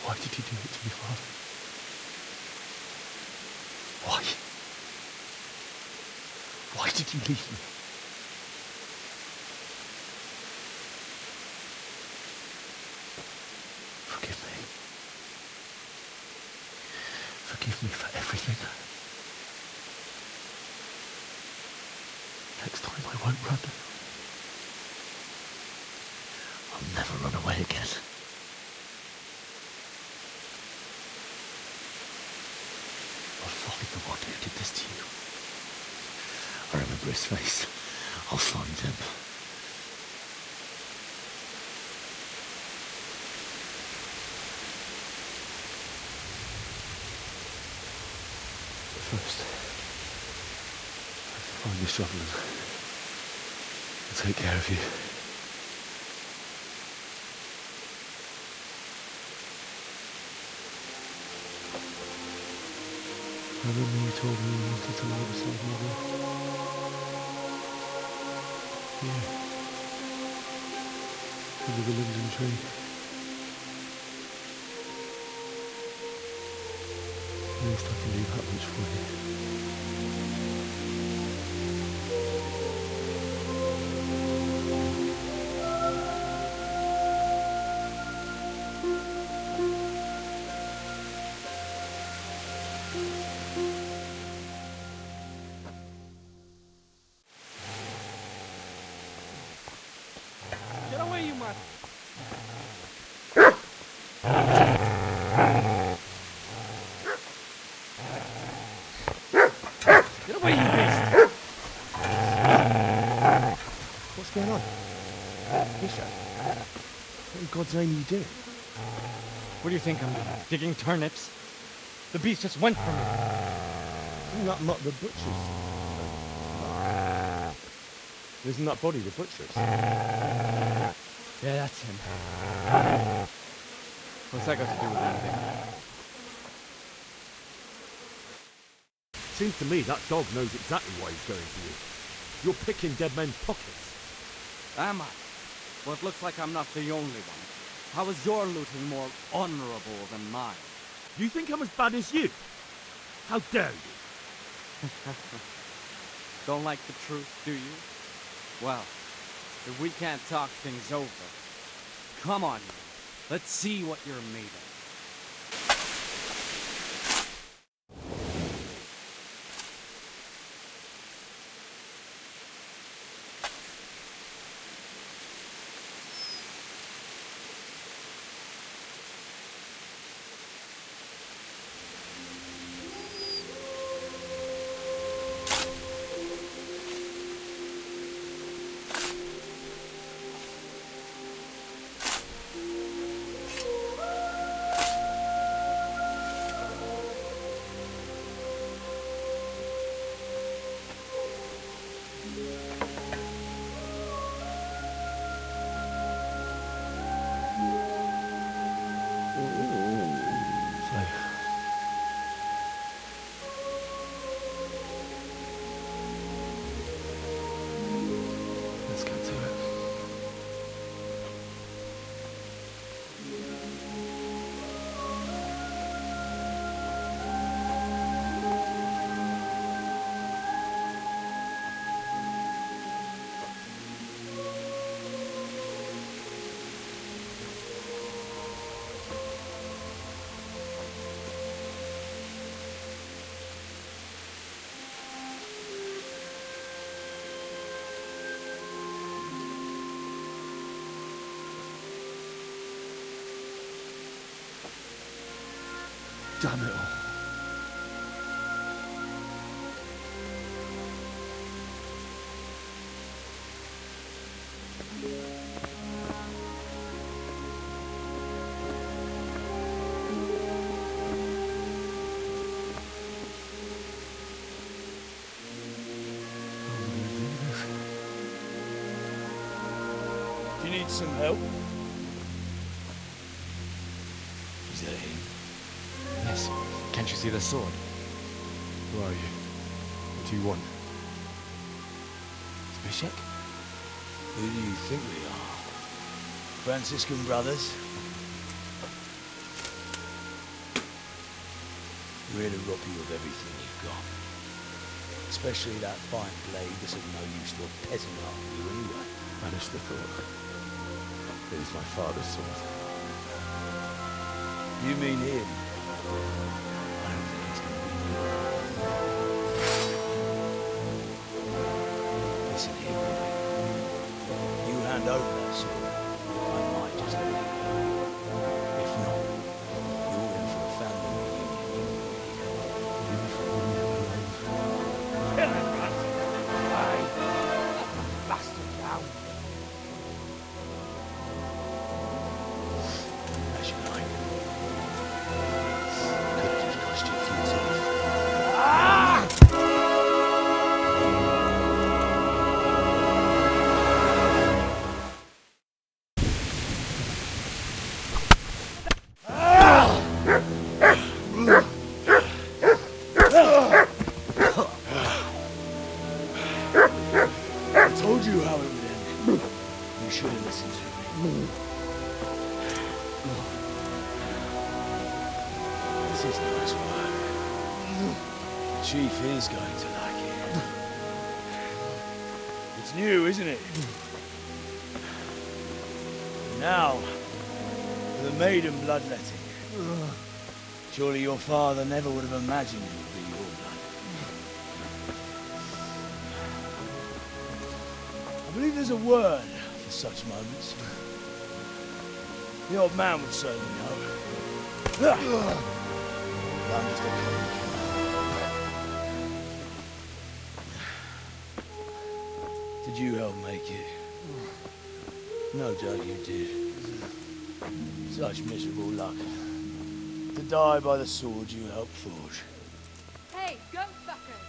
Why did you do it to me, Father? Why? Why did you leave me? Forgive me. Forgive me for everything. Next time I won't run. I'll never run away again. I'll find the one who did this to you. I remember his face. I'll find him. But first, I have to find the shovel and take care of you. I remember you told me you wanted to lie beside Mother. Yeah. Under the linden tree. At least I can do that much for you. Get away, you must! Get away, you beast! What's going on? Bishop? What in God's name are you doing? What do you think I'm doing? Digging turnips? The beast just went from me. Not the butcher's. Isn't that body the butcher's? Yeah, that's him. What's that got to do with anything? Seems to me that dog knows exactly why he's going for you. You're picking dead men's pockets. Am I? Well, it looks like I'm not the only one. How is your looting more honorable than mine? You think I'm as bad as you? How dare you? Don't like the truth, do you? Well, if we can't talk things over, come on, you. Let's see what you're made of. Let's get to it. Damn it all. Do you need some help? Is that him? Yes. Can't you see the sword? Who are you? What do you want? Bishop? Who do you think we are? Franciscan brothers? We're here to rob you of everything you've got. Especially that fine blade that's of no use to a peasant like you anyway. Banish the thought. It is my father's sword. You mean him? I don't think he's gonna be here. Listen here, boy. You hand over that sword, I might just let it go. If not, you're in for a family reunion you really Kill him, Aye. Bastard down. as you like. Could have just cost you a few teeth. I told you how it would end. You should have listened to me. This is nice work. The chief is going to like it. It's new, isn't it? Now, for the maiden bloodletting. Surely your father never would have imagined it would be your blood. I believe there's a word for such moments. The old man would certainly know. I'm just a common kid. Did you help make it? No doubt you did. Such miserable luck. To die by the sword you helped forge. Hey, go fuckers!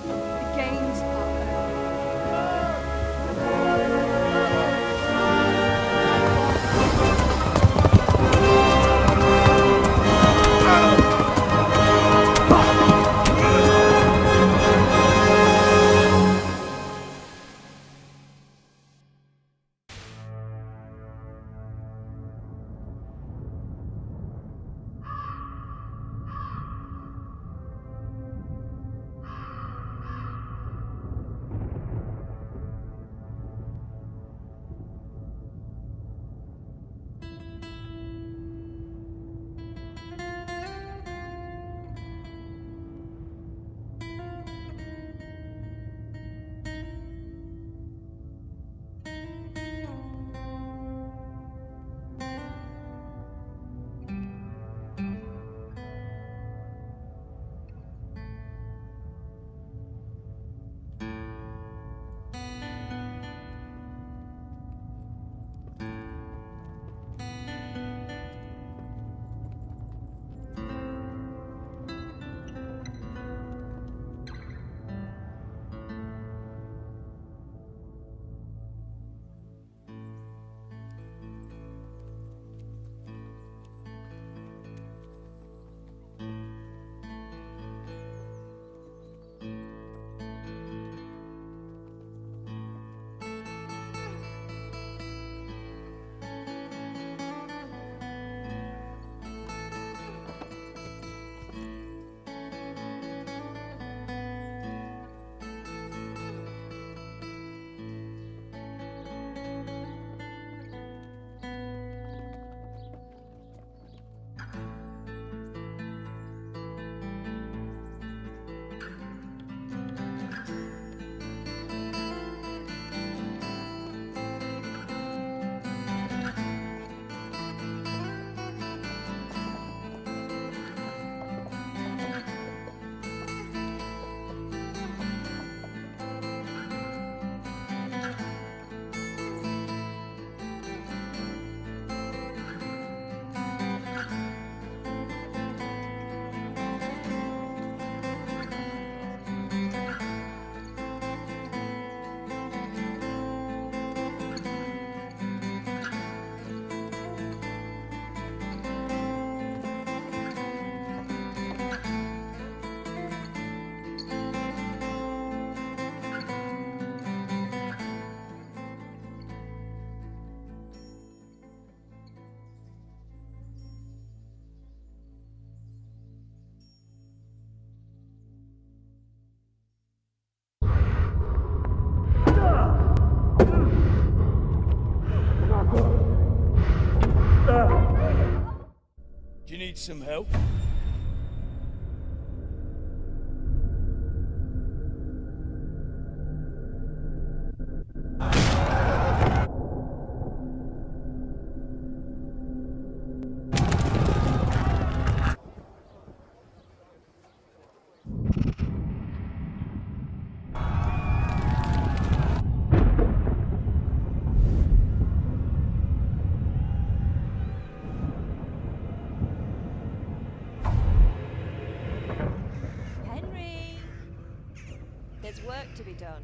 The games are Need some help? Henry! There's work to be done.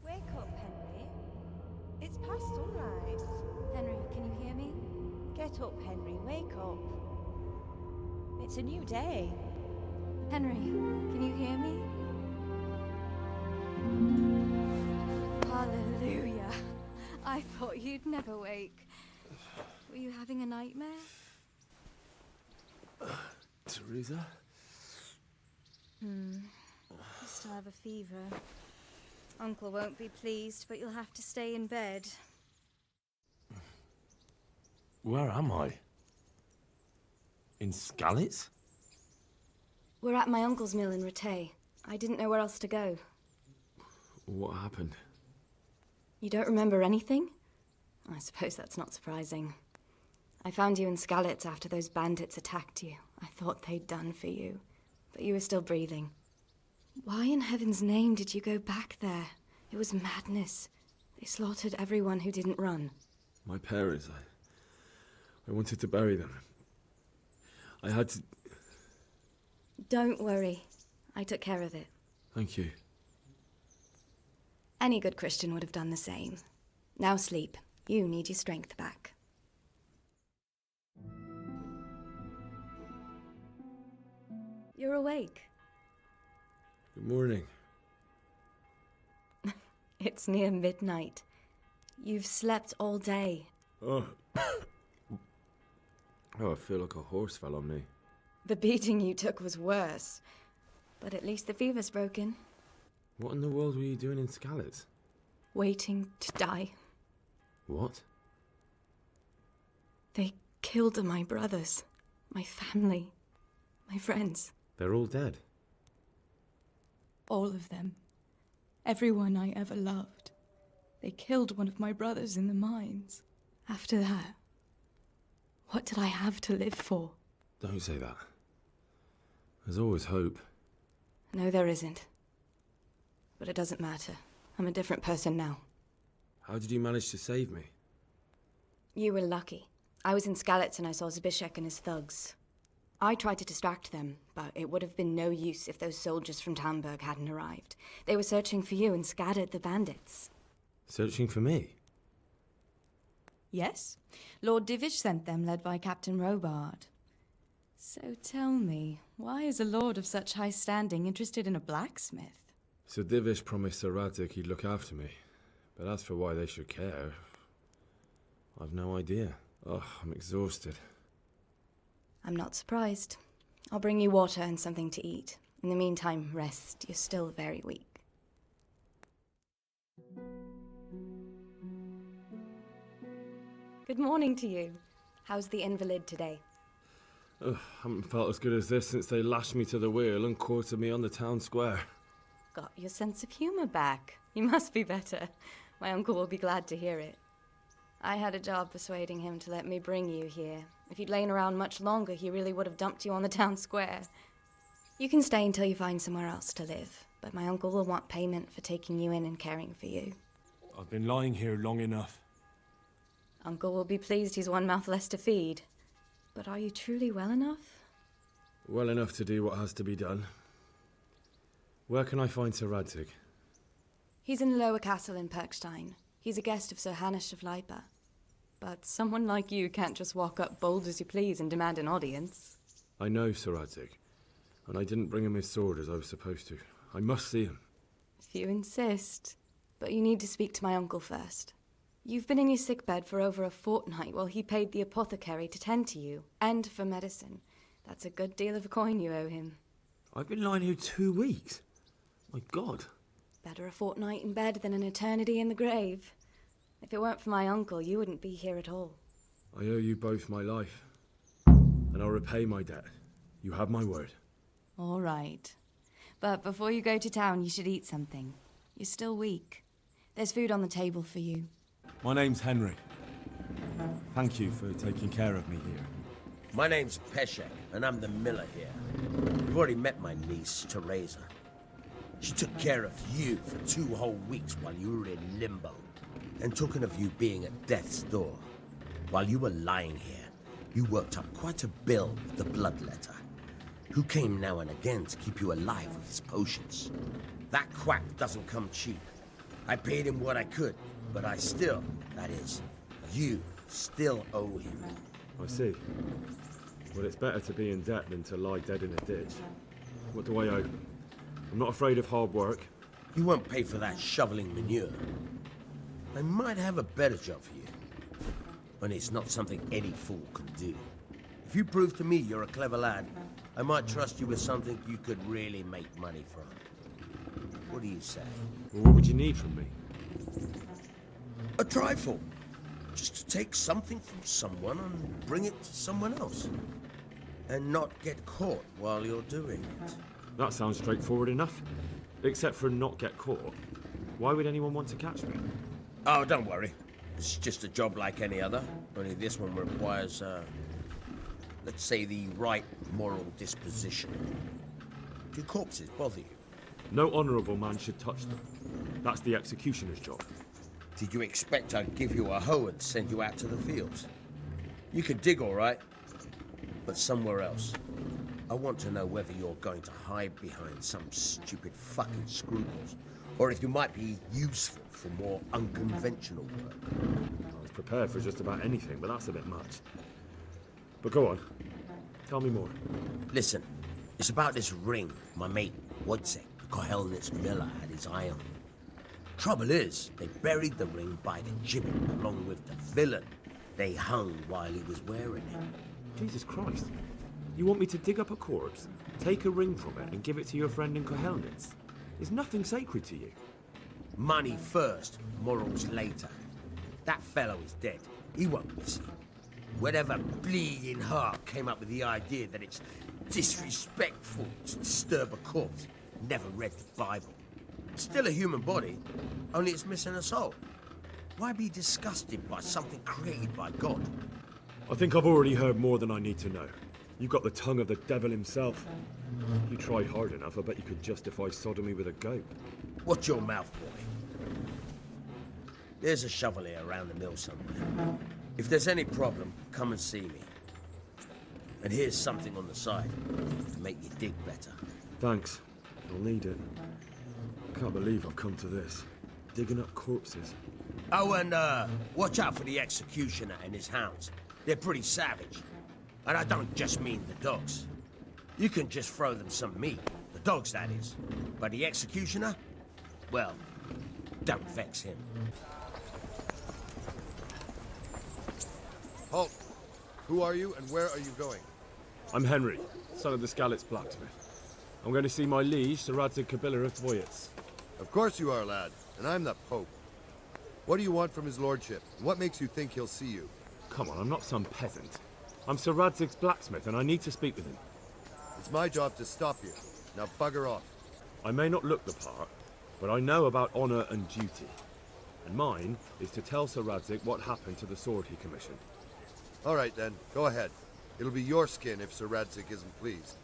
Wake up, Henry. It's past sunrise. Henry, can you hear me? Get up, Henry. Wake up. It's a new day. Henry, can you hear me? Hallelujah. I thought you'd never wake. Were you having a nightmare? Teresa? You still have a fever. Uncle won't be pleased, but you'll have to stay in bed. Where am I? In Skalitz? We're at my uncle's mill in Rattay. I didn't know where else to go. What happened? You don't remember anything? I suppose that's not surprising. I found you in Skalitz after those bandits attacked you. I thought they'd done for you, but you were still breathing. Why in heaven's name did you go back there? It was madness. They slaughtered everyone who didn't run. My parents, I wanted to bury them. I had to... Don't worry. I took care of it. Thank you. Any good Christian would have done the same. Now sleep. You need your strength back. You're awake. Good morning. It's near midnight. You've slept all day. Oh. Oh, I feel like a horse fell on me. The beating you took was worse. But at least the fever's broken. What in the world were you doing in Skalitz? Waiting to die. What? They killed my brothers, my family, my friends. They're all dead. All of them. Everyone I ever loved. They killed one of my brothers in the mines. After that, what did I have to live for? Don't say that. There's always hope. No, there isn't. But it doesn't matter. I'm a different person now. How did you manage to save me? You were lucky. I was in Skalitz and I saw Zbyszek and his thugs. I tried to distract them, but it would have been no use if those soldiers from Talmberg hadn't arrived. They were searching for you and scattered the bandits. Searching for me? Yes. Lord Divish sent them, led by Captain Robard. So tell me, why is a lord of such high standing interested in a blacksmith? Sir Divish promised Sir Radzig he'd look after me. But as for why they should care, I've no idea. Oh, I'm exhausted. I'm not surprised. I'll bring you water and something to eat. In the meantime, rest. You're still very weak. Good morning to you. How's the invalid today? Ugh, haven't felt as good as this since they lashed me to the wheel and quartered me on the town square. Got your sense of humor back. You must be better. My uncle will be glad to hear it. I had a job persuading him to let me bring you here. If you'd lain around much longer, he really would have dumped you on the town square. You can stay until you find somewhere else to live, but my uncle will want payment for taking you in and caring for you. I've been lying here long enough. Uncle will be pleased he's one mouth less to feed. But are you truly well enough? Well enough to do what has to be done. Where can I find Sir Radzig? He's in the lower castle in Perkstein. He's a guest of Sir Hanush of Leipa. But someone like you can't just walk up bold as you please and demand an audience. I know Sir Radzig, and I didn't bring him his sword as I was supposed to. I must see him. If you insist. But you need to speak to my uncle first. You've been in your sickbed for over a fortnight while he paid the apothecary to tend to you, and for medicine. That's a good deal of coin you owe him. I've been lying here 2 weeks. My God. Better a fortnight in bed than an eternity in the grave. If it weren't for my uncle, you wouldn't be here at all. I owe you both my life. And I'll repay my debt. You have my word. All right. But before you go to town, you should eat something. You're still weak. There's food on the table for you. My name's Henry. Thank you for taking care of me here. My name's Peshek, and I'm the miller here. You've already met my niece, Teresa. She took care of you for 2 whole weeks while you were in limbo. And talking of you being at death's door, while you were lying here, you worked up quite a bill with the bloodletter, who came now and again to keep you alive with his potions. That quack doesn't come cheap. I paid him what I could, but I still, that is, you still owe him. I see. Well, it's better to be in debt than to lie dead in a ditch. What do I owe? I'm not afraid of hard work. You won't pay for that shoveling manure. I might have a better job for you. And it's not something any fool can do. If you prove to me you're a clever lad, I might trust you with something you could really make money from. What do you say? Well, what would you need from me? A trifle. Just to take something from someone and bring it to someone else. And not get caught while you're doing it. That sounds straightforward enough. Except for not get caught. Why would anyone want to catch me? Oh, don't worry. It's just a job like any other. Only this one requires, let's say, the right moral disposition. Do corpses bother you? No honourable man should touch them. That's the executioner's job. Did you expect I'd give you a hoe and send you out to the fields? You can dig all right, but somewhere else. I want to know whether you're going to hide behind some stupid fucking scruples, or if you might be useful for more unconventional work. I was prepared for just about anything, but that's a bit much. But go on. Tell me more. Listen, it's about this ring my mate Wojciech, the Kohelnitz miller, had his eye on. Trouble is, they buried the ring by the gibbet along with the villain they hung while he was wearing it. Jesus Christ. You want me to dig up a corpse, take a ring from it, and give it to your friend in Kohelnitz? There's nothing sacred to you. Money first, morals later. That fellow is dead. He won't miss it. Whatever bleeding heart came up with the idea that it's disrespectful to disturb a corpse never read the Bible. It's still a human body, only it's missing a soul. Why be disgusted by something created by God? I think I've already heard more than I need to know. You've got the tongue of the devil himself. If you tried hard enough, I bet you could justify sodomy with a goat. Watch your mouth, boy. There's a shovel here around the mill somewhere. If there's any problem, come and see me. And here's something on the side to make you dig better. Thanks. I'll need it. I can't believe I've come to this. Digging up corpses. Oh, and watch out for the executioner and his hounds. They're pretty savage. And I don't just mean the dogs. You can just throw them some meat. The dogs, that is. But the executioner? Well, don't vex him. Halt! Who are you and where are you going? I'm Henry, son of the Skalitz blacksmith. I'm going to see my liege, Sir Radzig Kobyla of Dvoyitz. Of course you are, lad, and I'm the Pope. What do you want from his lordship? What makes you think he'll see you? Come on, I'm not some peasant. I'm Sir Radzig's blacksmith, and I need to speak with him. It's my job to stop you. Now bugger off. I may not look the part, but I know about honour and duty. And mine is to tell Sir Radzig what happened to the sword he commissioned. All right then, go ahead. It'll be your skin if Sir Radzig isn't pleased.